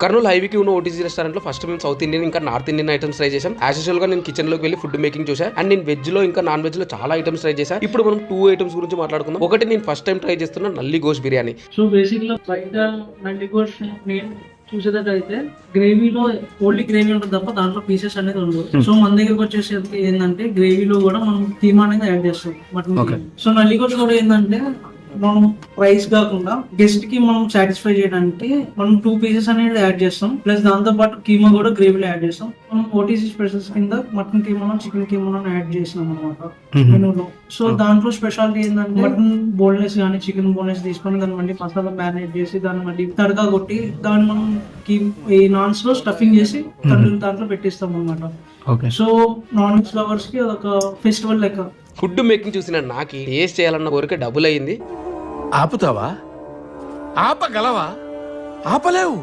కర్నూలు హైవేకి ఉన్న OTG restaurant లో ఫస్ట్ మేము సౌత్ ఇండియన్ ఇంకా నార్త్ ఇండియన్ ఐటమ్స్ ట్రై చేసాం. యాజ్ యూజువల్ గా నేను కిచెన్ లోకి వెళ్ళి ఫుడ్ మేకింగ్ చూసా. అండ్ నేను వెజ్ లో ఇంకా నాన్ వెజ్ లో చాలా ఐటమ్స్ ట్రై చేశా. ఇప్పుడు మనం 2 ఐటమ్స్ గురించి మాట్లాడుకుందాం. ఒకటి నేను ఫస్ట్ టైం ట్రై చేస్తున్న నల్లి గోష్ బిర్యానీ. సో బేసిక్ లో బయట నల్లి గోష్ నేను చూసేటట్టయితే గ్రేవీలో ఓన్లీ గ్రేవీ ఉంటుంది తప్ప దాంట్లో పీసెస్ అనేది ఉండదు. సో మన దగ్గరకు వచ్చేసరికి ఏంటంటే గ్రేవీలో కూడా మనం కీమా అనేది యాడ్ చేస్తాం మటన్. సో నల్లి గోష్ కూడా ఏంటంటే మనం రైస్ కాకుండా గెస్ట్ కి మనం సాటిస్ఫై చేయడానికి మనం 2 పీసెస్ అనేది యాడ్ చేస్తాం. ప్లస్ దాంతో పాటు కీమా కూడా గ్రేవీలో యాడ్ చేస్తాం. మనం ఓటీసీ స్పెషల్స్ కింద mutton keema chicken keema add చేసినాం అనమాట మెనూలో. సో దాంట్లో స్పెషాలిటీ ఏంటంటే మటన్ బోన్లెస్ కానీ చికెన్ బోన్లెస్ తీసుకొని దాన్ని మళ్ళీ మసాలా మ్యారినేట్ చేసి దాన్ని మళ్ళీ తడకా కొట్టి దాన్ని మనం ఈ నాన్స్ లో స్టఫింగ్ చేసి దాంట్లో పెట్టిస్తాం అనమాట. సో నాన్ వెజ్ లవర్స్ కి అదొక ఫెస్టివల్ లెక్క. ఫుడ్ మేకింగ్ చూసిన నాకు టేస్ట్ చేయాలన్న కోరిక డబుల్ అయ్యింది. ఆపుతావా? ఆపగలవా? ఆపలేవు.